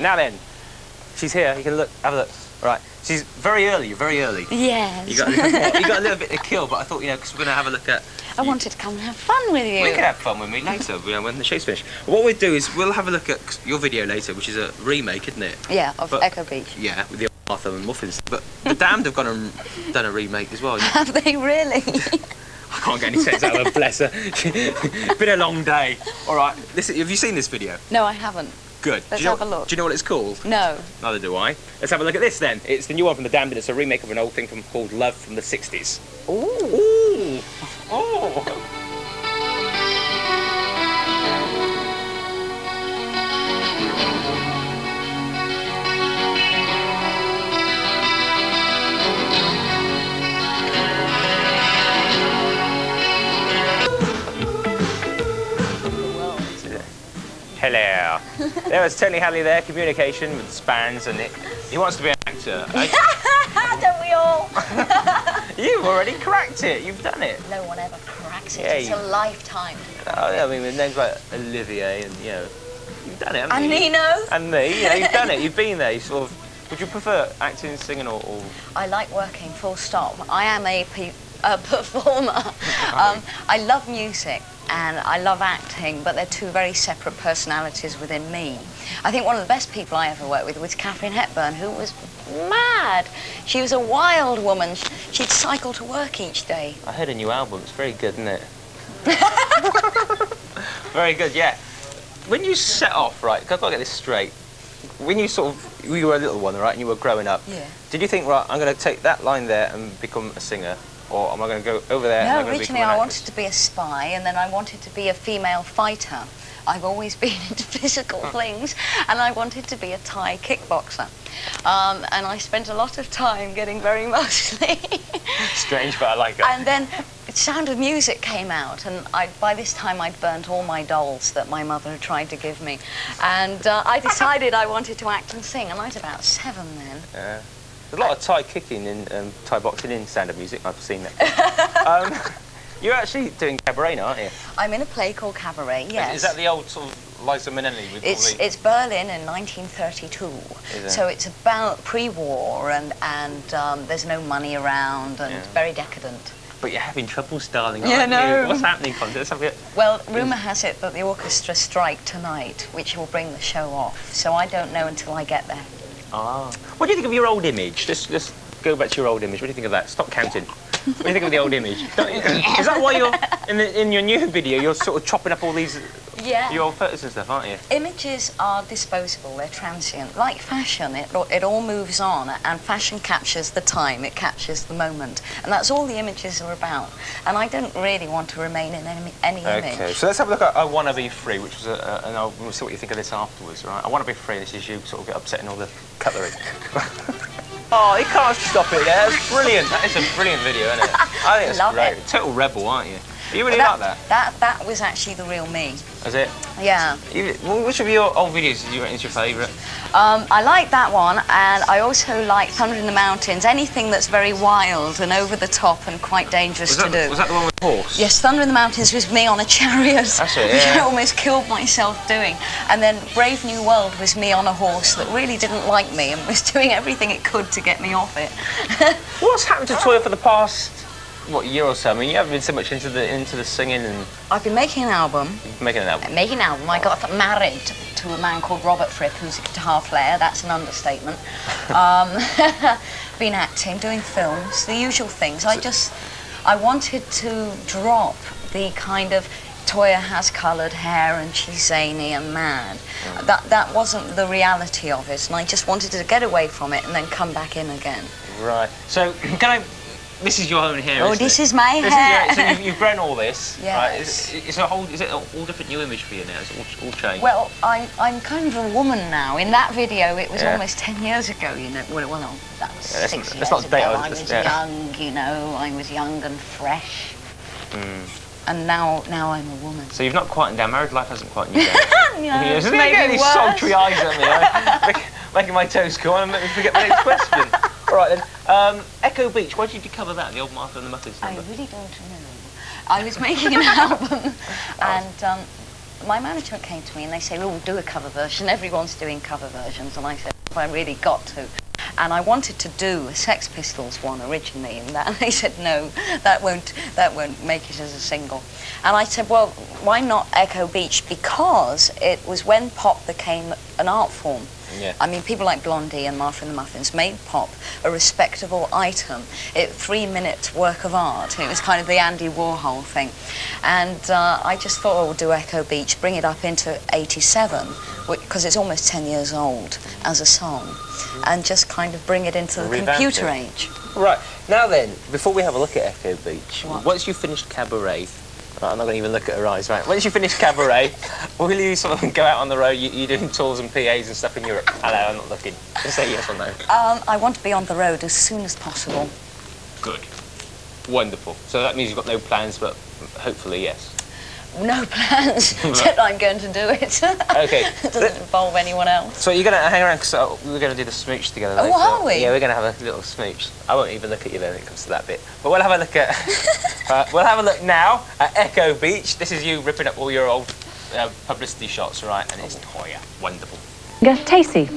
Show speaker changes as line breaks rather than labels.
Now then, she's here. You can look, have a look. Right, she's very early. You're very early.
Yes.
You got a little bit to kill, but I thought, because we're going to have a look at.
I wanted to come and have fun with you.
We can have fun with me later, when the show's finished. What we'll do is we'll have a look at your video later, which is a remake, isn't it?
Yeah, of Echo Beach.
Yeah, with the Arthur and Muffins. But the Damned have gone and done a remake as well.
Have they really?
I can't get any sense out of her, bless her. It's been a long day. All right, have you seen this video?
No, I haven't.
Good.
Let's have a look.
Do you know what it's called?
No.
Neither do I. Let's have a look at this then. It's the new one from the Damned, and it's a remake of an old thing called Love from the 60s.
Ooh.
Ooh. Oh. Hello. There was Tony Hadley there, communication with Spans, and he wants to be an actor.
Don't we all?
You've already cracked it. You've done it.
No one ever cracks it.
Yeah,
it's a lifetime.
Oh, yeah, I mean, with names like Olivier and, you've done it, haven't
and
you?
Nino.
And me, yeah, you've done it. You've been there. You sort of. Would you prefer acting, singing, or?
I like working, full stop. I am a performer. I love music and I love acting, but they're two very separate personalities within me. I think one of the best people I ever worked with was Katharine Hepburn, who was mad. She was a wild woman. She'd cycle to work each day.
I heard a new album. It's very good, isn't it? Very good, yeah. When you set off, right, I've got to get this straight. When you you were a little one, right, and you were growing up,
yeah.
Did you think, right, I'm going to take that line there and become a singer? Or am I going to go over there?
No, originally I wanted to be a spy, and then I wanted to be a female fighter. I've always been into physical things, and I wanted to be a Thai kickboxer. And I spent a lot of time getting very muscly.
Strange, but I like it.
And then Sound of Music came out, and by this time I'd burnt all my dolls that my mother had tried to give me. And I decided I wanted to act and sing, and I was about 7 then.
Yeah. There's a lot of Thai kicking and Thai boxing in Sound of Music. I've seen that. You're actually doing cabaret now, aren't you?
I'm in a play called Cabaret, yes.
Is that the old sort of Liza Minnelli? With
It's Berlin in 1932. So it's about pre-war and there's no money around and very decadent.
But you're having trouble, darling, aren't you? What's happening, Constance?
Well, rumour has it that the orchestra strike tonight, which will bring the show off. So I don't know until I get there.
Ah. What do you think of your old image? Just go back to your old image. What do you think of that? Stop counting. What do you think of the old image? Is that why you're in your new video? You're sort of chopping up all these your old photos and stuff, aren't you?
Images are disposable. They're transient. Like fashion, it all moves on, and fashion captures the time. It captures the moment, and that's all the images are about. And I don't really want to remain in any image.
Okay, so let's have a look at I Wanna Be Free, which was and we'll see what you think of this afterwards, right? I Wanna Be Free. This is you sort of get upsetting all the cutlery. Oh, you can't stop it there. That's brilliant. That is a brilliant video, isn't it? I think it's great.
It.
Total rebel, aren't you? You really like that?
That was actually the real me.
Is it?
Yeah.
Which of your old videos did you reckon is your favourite?
I like that one, and I also like Thunder in the Mountains. Anything that's very wild and over the top and quite dangerous to do.
Was that the one with the horse?
Yes, Thunder in the Mountains was me on a chariot.
That's it,
which I almost killed myself doing. And then Brave New World was me on a horse that really didn't like me and was doing everything it could to get me off it.
What's happened to Toyah for the past year or so? I mean, you haven't been so much into the singing and.
I've been making an album.
Making an album.
Making an album. I got married to a man called Robert Fripp, who's a guitar player. That's an understatement. Been acting, doing films, the usual things. I wanted to drop the kind of Toyah has coloured hair and she's zany and mad. That wasn't the reality of it, and I just wanted to get away from it and then come back in again. Right.
So can I? This is your own hair.
Oh, this is my hair.
So you've grown all this.
Yes.
Right? Is it all different new image for you now? It's all changed.
Well, I'm kind of a woman now. In that video, it was almost 10 years ago. Well, no, that was 6 years ago. I was young. I was young and fresh. And now I'm a woman.
So you've not quietened down. Married life hasn't quietened you down.
No,
Isn't it getting these sultry eyes at me? Right? Making my toes cool and making me forget my next question. All right then. Echo Beach. Why did you cover that? The old Martha and the Muffins number.
I really don't know. I was making an album, and my management came to me and they said, oh, do a cover version. Everyone's doing cover versions. And I said, I really got to. And I wanted to do a Sex Pistols one originally, and they said, no, that won't make it as a single. And I said, well, why not Echo Beach? Because it was when pop became an art form.
Yeah.
I mean, people like Blondie and Martha and the Muffins made pop a respectable item. 3-minute work of art. It was kind of the Andy Warhol thing. And I just thought, oh, we'll do Echo Beach, bring it up into 87, because it's almost 10 years old as a song, and just kind of bring it into the computer age.
Right. Now then, before we have a look at Echo Beach,
what?
Once you've finished Cabaret, right, I'm not going to even look at her eyes, right? Once you finish Cabaret, will you sort of go out on the road? You're doing tours and PAs and stuff in Europe. Hello, I'm not looking. Just say yes or no.
I want to be on the road as soon as possible.
Good. Wonderful. So that means you've got no plans, but hopefully yes.
No plans, except I'm going to do it.
Okay.
It doesn't involve anyone else.
So you're going to hang around, because we're going to do the smooch together later.
Oh, are we?
Yeah, we're going to have a little smooch. I won't even look at you then when it comes to that bit. But we'll have a look at... we'll have a look now at Echo Beach. This is you ripping up all your old publicity shots, right? And it's Toyah. Wonderful.
Tasty.